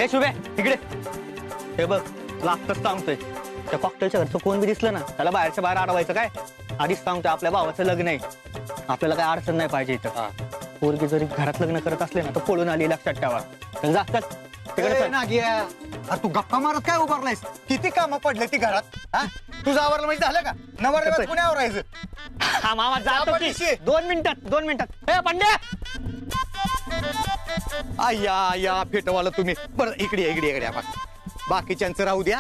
ए शुभे इकडे हे बघ तुला आत्ताच सांगतोय त्या कॉकटेलच्या घरचं कोण बी दिसलं ना त्याला बाहेरच्या बाहेर अडवायचं काय आधीच सांगतोय आपल्या भावाचं लग्न आहे आपल्याला काय अडचण नाही पाहिजे इथं पोरगी जरी घरात लग्न करत असले ना तर पळून आली लक्षात ठेवा तर जा चल तिकडे अरे तू गप्पा मारत काय उभारलायस किती कामं पडले ती घरात हा तुझं आवरलं म्हणजे झालं का नवरदेवात कोणी आवरायचं हा मामा जातो की 2 मिनिटात ए पंड्या आया फेटवाला तुम्ही बरं इकडे बाकीच्यांचं राहू द्या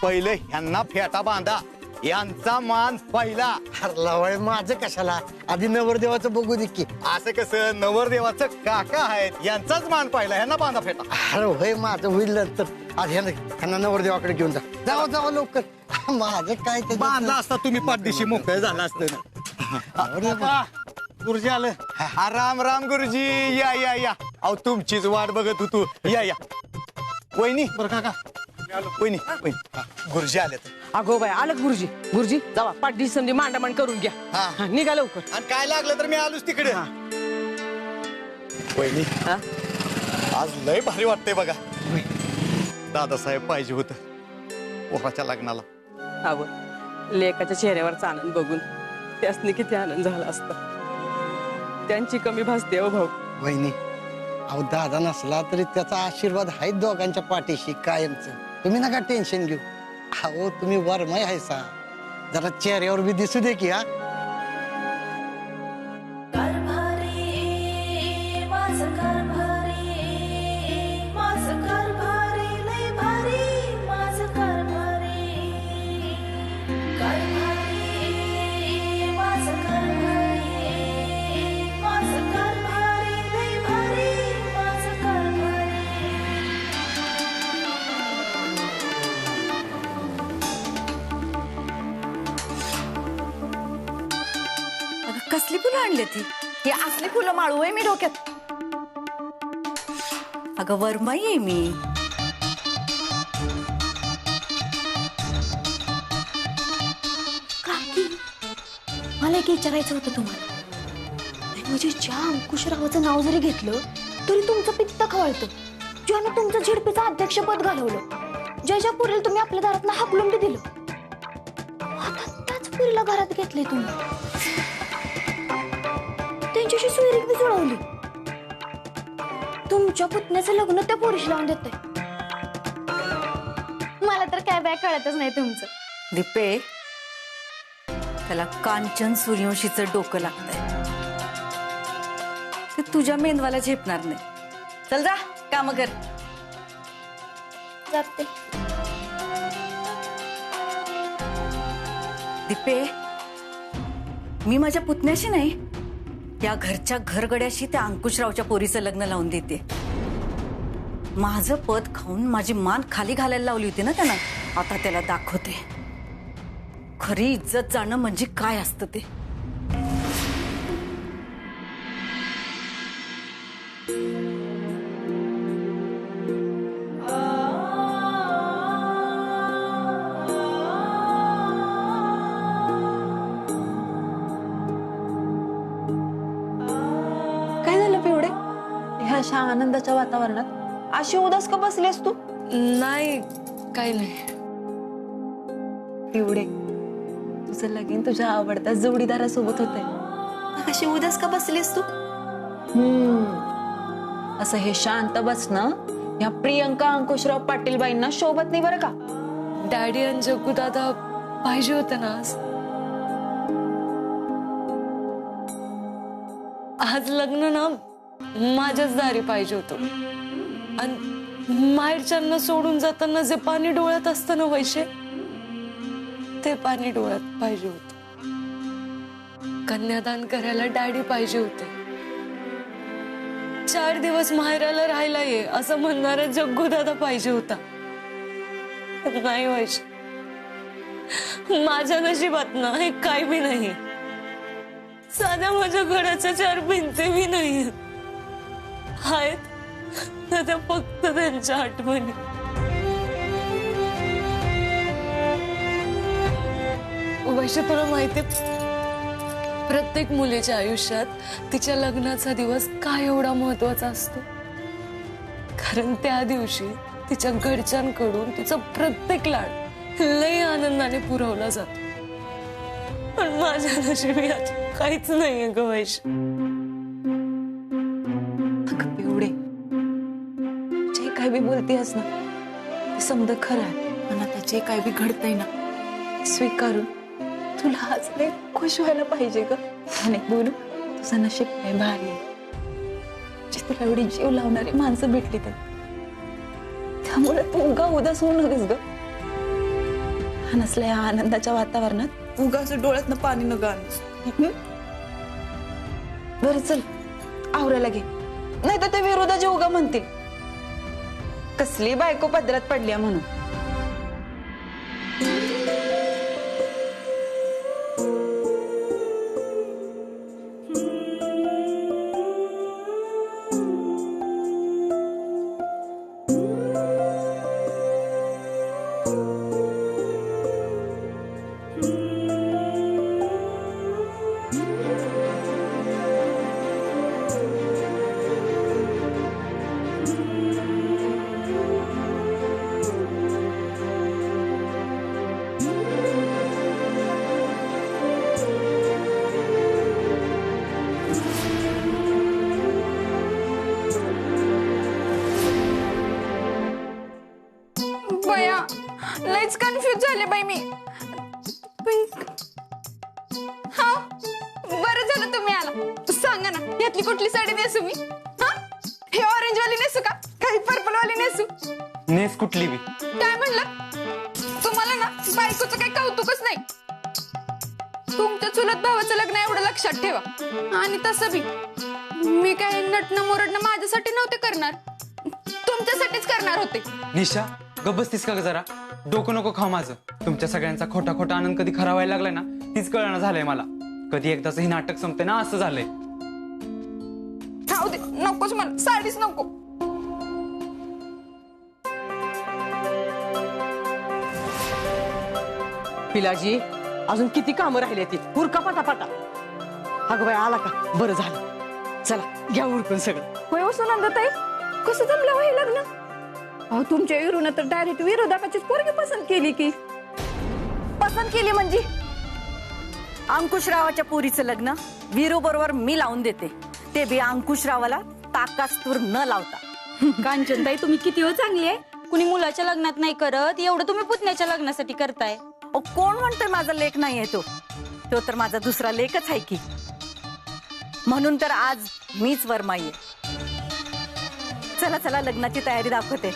पहिले ह्यांना फेटा बांधा यांचा मान पहिला हरलावळ माझं कशाला आधी नवरदेवाचं बघू दे की असं कसं नवरदेवाचं काका आहेत यांचाच मान पहिला ह्यांना बांधा फेटा अरे होय माझं होईल नंतर आधी ह्यांना नवरदेवाकडे घेऊन जावा लवकर माझं काय ते बांधला असता तुम्ही पाठदिशी मोकळं झाला असतं ना गुरुजी आलं राम राम गुरुजी या अहो तुमचीच वाट बघत होतो या वहिनी बरं काका वहिनी गुरुजी आले अगो बाय आलं गुरुजी जावा पाठदी संधी मांडामांड करून घ्या हा. निघा लवकर आणि काय लागलं तर मी आलोच तिकडे वहिनी आज लय भारी वाटतंय बघा दादासाहेब पाहिजे होत पोराच्या लग्नाला अव लेकाच्या चेहऱ्यावरचा आनंद बघून त्यासनी किती आनंद झाला असता त्यांची कमी भासते हो भाऊ वहिनी अहो दादा नसला तरी त्याचा आशीर्वाद आहे दोघांच्या पाठीशी कायमच तुम्ही नका टेन्शन घेऊ अहो तुम्ही वरमय आहे सा जरा चेहऱ्यावर बी दिसू दे की हा कसली फुलं आणली ती ही असली फुलं माळू आहे मी डोक्यात अगं वरमाई आहे मी काकी मला एक विचारायचं होतं तुम्हाला म्हणजे ज्या अंकुशरावाचं नाव जरी घेतलं तरी तुमचं पित्त खवळतं ज्यानं तुमचं झिडपीचं अध्यक्षपद घालवलं ज्या पुरीला तुम्ही आपल्या दारात हाकलून बी दिलं आता त्याच पुरीला घरात घेतले तुम्ही त्यांच्याशी सोयरीक बी जुळवली तुमच्या पुतण्याचं लग्न त्या पोरीशी लावून देते मला तर काय बाय कळतच नाही तुमचं दीपे त्याला कांचन सूर्यवंशीचं डोकं लागतंय ते तुझ्या मेंदवाला झेपणार नाही चल जा काम कर जाते दीपे मी माझ्या पुतण्याशी नाही या घरच्या घरगड्याशी त्या अंकुशरावच्या पोरीचं लग्न लावून देते माझं पद खाऊन माझी मान खाली घालायला लावली होती ना त्यानं आता त्याला दाखवते खरी इज्जत जाणं म्हणजे काय असतं ते अशा आनंदाच्या वातावरणात अशी उदास का बसलीस तू नाही काही नाही पिवडे तुझं लगीन तुझ्या आवडत्या जोडीदारासोबत होते अशी उदास का बसलीस तू असं हे शांत बसणं या प्रियंका अंकुशराव पाटील बाईंना शोभत नाही बरं का डॅडी आणि जग्गू दादा पाहिजे होते ना आज लग्न ना माझ्याच दारी पाहिजे होतं आणि माहेरच्यांना सोडून जाताना जे पाणी डोळ्यात असतं ना वैशे ते पाणी डोळ्यात पाहिजे होतं कन्यादान करायला डॅडी पाहिजे होते 4 दिवस माहेराला राहायला ये असं म्हणणारा जग्गू दादा पाहिजे होता नाही वैशे माझ्या नशिबात ना हे काय बी नाही साध्या माझ्या घराच्या 4 भिंती बी नाही आहेत त्या फक्त त्यांच्या आठवणी वैशे तुला माहिती प्रत्येक मुलीच्या आयुष्यात तिच्या लग्नाचा दिवस काय एवढा महत्वाचा असतो कारण त्या दिवशी तिच्या घरच्यांकडून तिचा प्रत्येक लाड लय आनंदाने पुरवला जातो. पण माझ्या नशिबी यात काहीच नाहीये ग वैश. अगं पिवडे, जे काय बी बोलतेस ना ते समज खरं आहे. पण आता जे काय बी घडतंय ना ते स्वीकारून तुला आज लय खुश व्हायला पाहिजे ग. आणि बोलू, तुझं नशीब काय भारी आहे. जे तुला एवढी जीव लावणारी माणसं भेटली तर त्यामुळे तू उगा उदास होऊ नकोस ग. नसल्या या आनंदाच्या वातावरणात उगाच डोळ्यातनं पाणी न आणूस. बरं चल आवरायला घे, नाही तर ते विरोधाचे उगा म्हणतील कसली बायको पदरात पडल्या म्हणून. बया लयच कन्फ्युज झाले बाई मी. हा बरं झालं तुम्ही आला. तू सांगा ना यातली कुठली साडी नेसू मी? हा हे ऑरेंज वाली नेसू का काही पर्पल वाली नेसू? नेस कुठली बी. काय म्हणलं तुम्हाला ना बायकोचं काही कौतुकच नाही. तुमच्या चुलत भावाचं लग्न एवढं लक्षात ठेवा. आणि तसं बी मी काय नटणं मोरडणं माझ्यासाठी नव्हते करणार, तुमच्यासाठीच करणार होते. निशा गप्प बसतीस का ग जरा? डोकं नको खाऊ माझं. तुमच्या सगळ्यांचा खोटा खोटा आनंद कधी खरा व्हायला लागलाय ना तीच कळणं झालंय मला. कधी एकदाच ही नाटक संपते ना असं झालंय. खाऊ दे, नकोच मला साडीच नको. पिलाजी अजून किती कामं राहिली ती उरका पाटापाटा. अगं बाई आला का, बरं झालं. चला घ्या उरकून सगळं. होय हो सुनंदाताई, कसं जमलं हो हे लग्न? अहो तुमच्या विरोधात तर डायरेक्ट विरोधकाचीच पोरगी पसंत केली की. पसंत केली म्हणजे अंकुशरावाच्या पोरीचं लग्न वीरू बरोबर मी लावून देते, ते बी अंकुशरावाला ताकास्तूर न लावता. कांचनताई तुम्ही किती हो चांगली आहे. कुणी मुलाच्या लग्नात नाही करत एवढं तुम्ही पुतण्याच्या लग्नासाठी करताय. कोण म्हणतोय माझा लेख नाही आहे? तो तर माझा दुसरा लेखच आहे की. म्हणून तर आज मीच वरमाई आहे. चला चला लग्नाची तयारी दाखवते.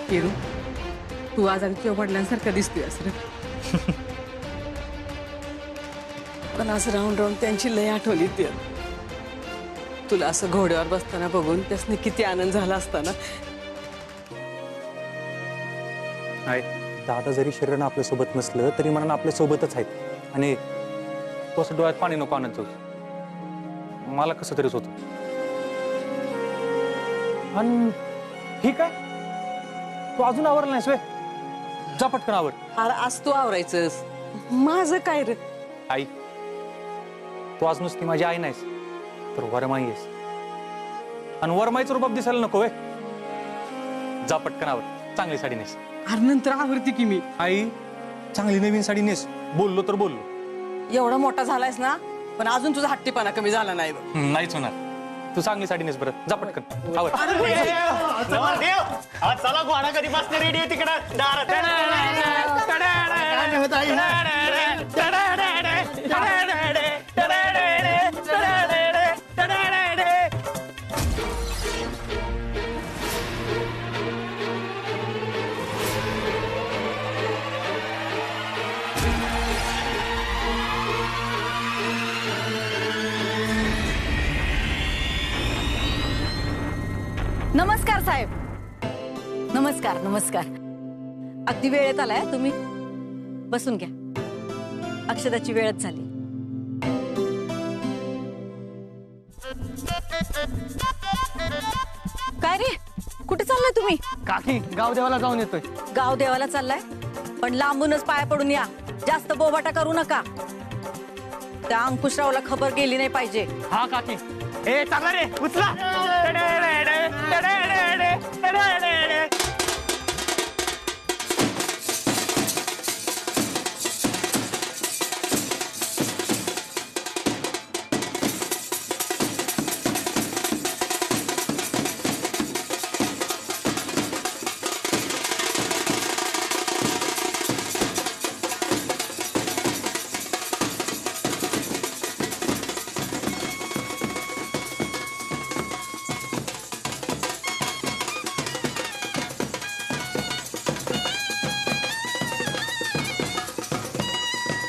किरू, तू आज अगदी वडिलांसारखा दिसतोयस रे. पण असं राहून राहून त्यांची लय आठवण येते. तुला असं घोड्यावर बसताना बघून त्यासने किती आनंद झाला असताना. दादा जरी शरीरानं आपल्या सोबत नसलं तरी मनानं आपल्या सोबतच आहेत. आणि तो असं डोळ्यात पाणी नको आणत जाऊ. मला कसं तरीच होतं. आणि ठीक आहे, तू अजून आवरला नाहीस वे? जा पटकन आवर. आज तू आवरायचंस, माझं काय रे? आई, तू आज नुसती माझी आई नाहीस तर वरमाई आहेस. आणि वरमाईचं रूपात दिसायला नको वे. जा पटकन आवर, चांगली साडी नेस. अरे नंतर आवरते की मी. आई, चांगली नवीन साडी नेस. बोललो तर बोललो. एवढा मोठा झालायस ना, पण अजून तुझा हट्टीपणा कमी झाला नाही बघ. नाहीच होणार. तू चांगली साडी नेस बरं. जा पटकन आवर. चला घोडा कधी बसते रेडी आहे तिकडं. नमस्कार साहेब. नमस्कार नमस्कार. अगदी वेळेत आलाय तुम्ही. बसून घ्या, अक्षदाची वेळच झाली. काय रे, कुठे चाललाय तुम्ही? काकी गाव देवाला जाऊन येतोय. गाव देवाला चाललाय, पण लांबूनच पाया पडून या. जास्त बोबाटा करू नका. त्या अंकुशरावला खबर गेली नाही पाहिजे. हा काकी. ए चांगला रे, उचला.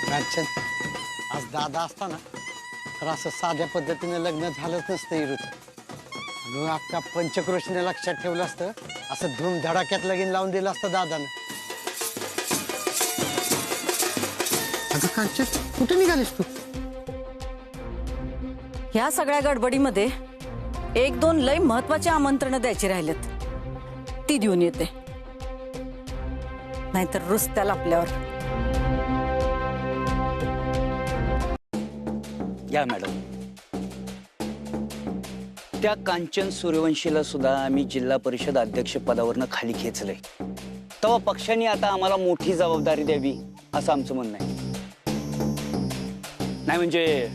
कांचन, आज दादा असताना तर असं साध्या पद्धतीने लग्न झालंच नसतं इरूचं. अगं अख्खा पंचक्रोशीने लक्षात ठेवलं असतं, असं धूमधडाक्यात लगीन लावून दिलं असतं दादानं. अगं कांचन, कुठे निघालीस तू? ह्या सगळ्या गडबडीमध्ये 1-2 लय महत्वाचे आमंत्रण द्यायची राहिलेत, ती देऊन येते. नाहीतर रुसत्याला आपल्यावर. या मॅडम, त्या कांचन सूर्यवंशीला सुद्धा आम्ही जिल्हा परिषद अध्यक्ष पदावरनं खाली खेचलंय. तेव्हा पक्षाने आता आम्हाला मोठी जबाबदारी द्यावी असं आमचं म्हणणं आहे. नाही म्हणजे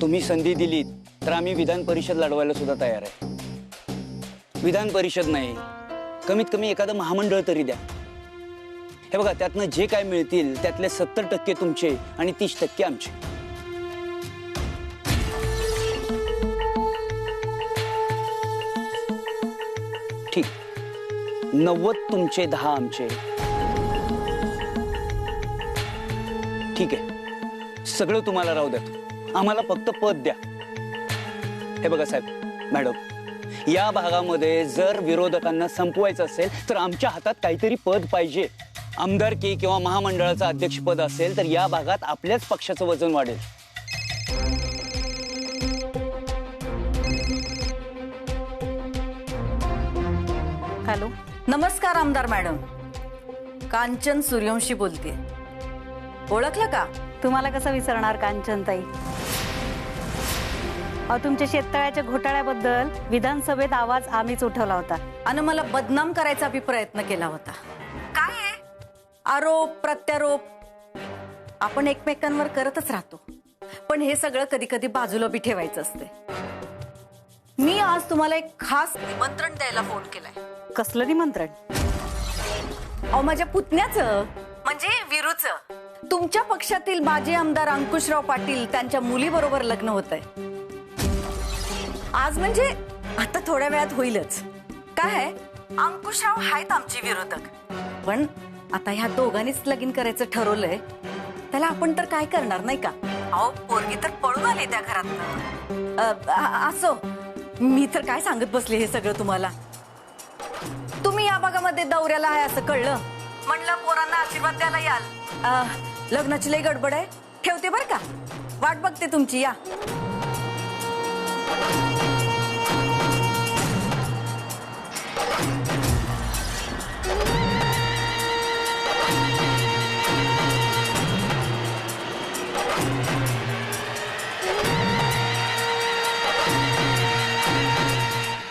तुम्ही संधी दिलीत तर आम्ही विधान परिषद लढवायला सुद्धा तयार आहे. विधान परिषद नाही, कमीत कमी एखादं महामंडळ तरी द्या. हे बघा, त्यातनं जे काय मिळतील त्यातले 70% तुमचे आणि 30% आमचे. ठीक, 90 तुमचे, 10 आमचे. ठीक आहे, सगळं तुम्हाला राहू द्या, आम्हाला फक्त पद द्या. हे बघा साहेब, मॅडम, या भागामध्ये जर विरोधकांना संपवायचं असेल तर आमच्या हातात काहीतरी पद पाहिजे. आमदारकी किंवा महामंडळाचं अध्यक्षपद असेल तर या भागात आपल्याच पक्षाचं वजन वाढेल. हॅलो, नमस्कार आमदार मॅडम. कांचन सूर्यवंशी बोलते. ओळखलं का? तुम्हाला कसं विसरणार कांचनताई? तुमच्या शेततळ्याच्या घोटाळ्याबद्दल विधानसभेत आवाज आम्हीच उठवला होता आणि मला बदनाम करायचा बी प्रयत्न केला होता. काय आहे, आरोप प्रत्यारोप आपण एकमेकांवर करतच राहतो, पण हे सगळं कधी कधी बाजूला बी ठेवायचं असते. मी आज तुम्हाला एक खास निमंत्रण द्यायला फोन केलाय. कसलं निमंत्रण? अहो, माझ्या पुतण्याचं, म्हणजे विरूचं. तुमच्या पक्षातील माजी आमदार अंकुशराव पाटील त्यांच्या मुलीबरोबर लग्न होत आहे आज. म्हणजे आता थोड्या वेळात होईलच. काय आहे, अंकुशराव आहेत आमचे विरोधक, पण आता ह्या दोघांनीच लगीन करायचं ठरवलंय. त्याला आपण तर काय करणार, नाही का? अहो, पोरगी तर पळून आली त्या घरात. असो, मी तर काय सांगत बसले हे सगळं तुम्हाला. तुम्ही या भागामध्ये दौऱ्याला आहे असं कळलं, म्हणलं पोरांना आशीर्वाद द्यायला याल. लग्नाची लई गडबड आहे, ठेवते बर का. वाट बघते तुमची, या.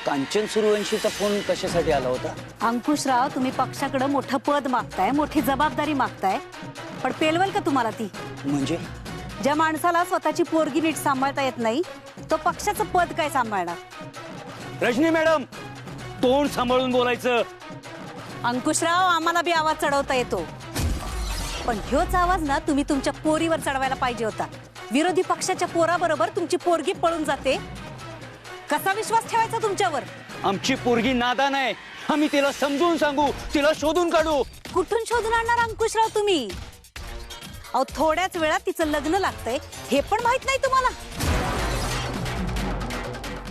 कांचन सूर्यवंशीचा फोन कशासाठी आला होता? अंकुशराव, तुम्ही पक्षाकडे मोठं पद मागताय, मोठी जबाबदारी मागताय, पण पेलवल का तुम्हाला ती? म्हणजे ज्या माणसाला स्वतःची पोरगी नीट सांभाळता येत नाही, तो पक्षाचं पद काय सांभाळणार? रजनी मॅडम, तोंड सांभाळून बोलायचं. अंकुशराव, आम्हाला बी आवाज चढवता येतो, पण ह्योच आवाज ना तुम्ही तुमच्या पोरीवर चढवायला पाहिजे होता. विरोधी पक्षाच्या पोराबरोबर तुमची पोरगी पळून जाते, कसा विश्वास ठेवायचा तुमच्यावर? आमची पोरगी नादान आहे, आम्ही तिला समजून सांगू, तिला शोधून काढू. कुठून शोधून आणणार अंकुशराव तुम्ही? अहो, थोड्याच वेळात तिचं लग्न लागतंय हे पण माहित नाही तुम्हाला?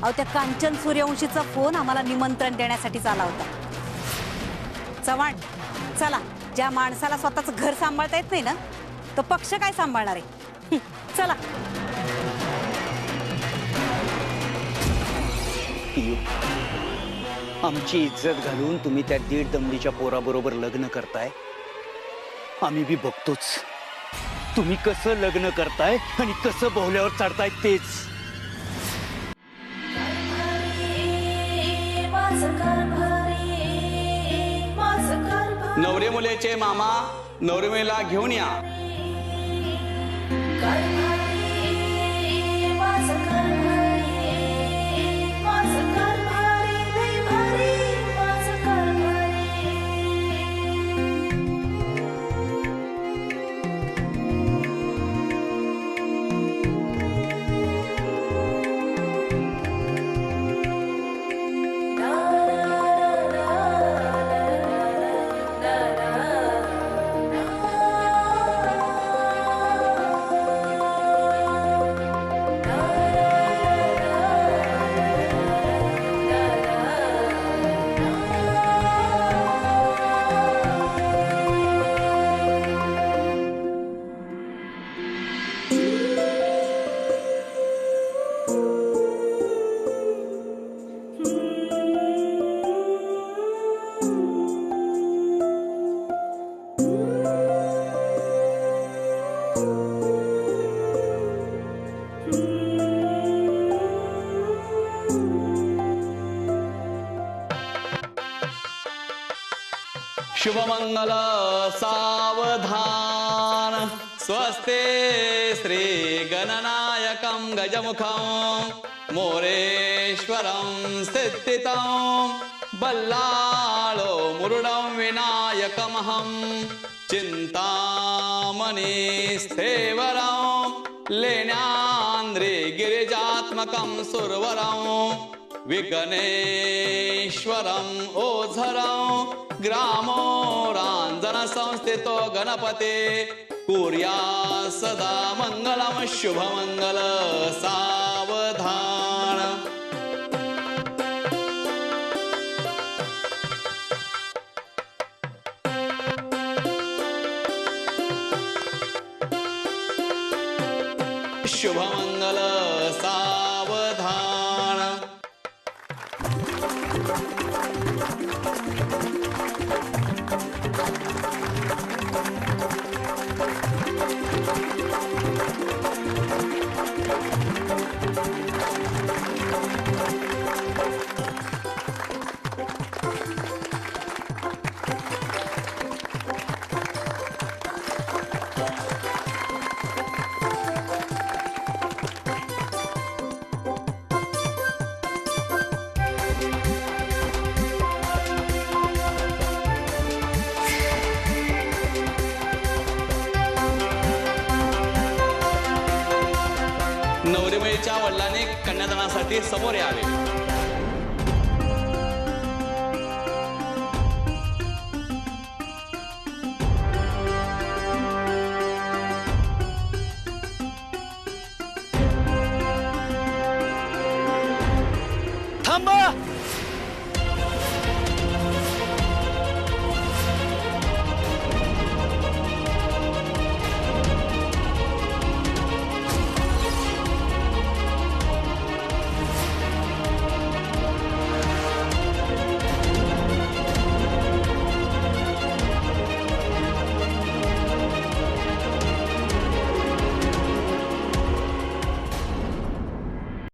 अहो, त्या कांचन सूर्यवंशीचा फोन आम्हाला निमंत्रण देण्यासाठीच आला होता. चव्हाण, चला ज्या माणसाला स्वतःच घर सांभाळता येत नाही ना तो पक्ष काय सांभाळणार आहे. चला. पियू, आमची इज्जत घालून तुम्ही त्या 1.5 दमडीच्या पोराबरोबर लग्न करताय. आम्ही बी बघतोच तुम्ही कसं लग्न करताय आणि कसं बोहल्यावर चढताय तेच. नवरे मुलेचे मामा नवरे मुलीला घेऊन या. शुभमंगल सावधान. स्वस्ते श्री गणनायकं गजमुखं मोरेश्वरं स्थितं बल्लाळो मुरुडं विनायकमहं चिन्तामणि स्थेवरं लेण्यान्द्रे गिरिजात्मकं सुरवरं विघ्नेश्वरं ओझरं ग्रामो रांजन संस्थितो गणपते कुर्या सदा मंगलम शुभमंगल सावधान. शुभमंगल सावधान. नवरीमुलीच्या वडिलांनी कन्यादानासाठी समोर यावे. थांबा.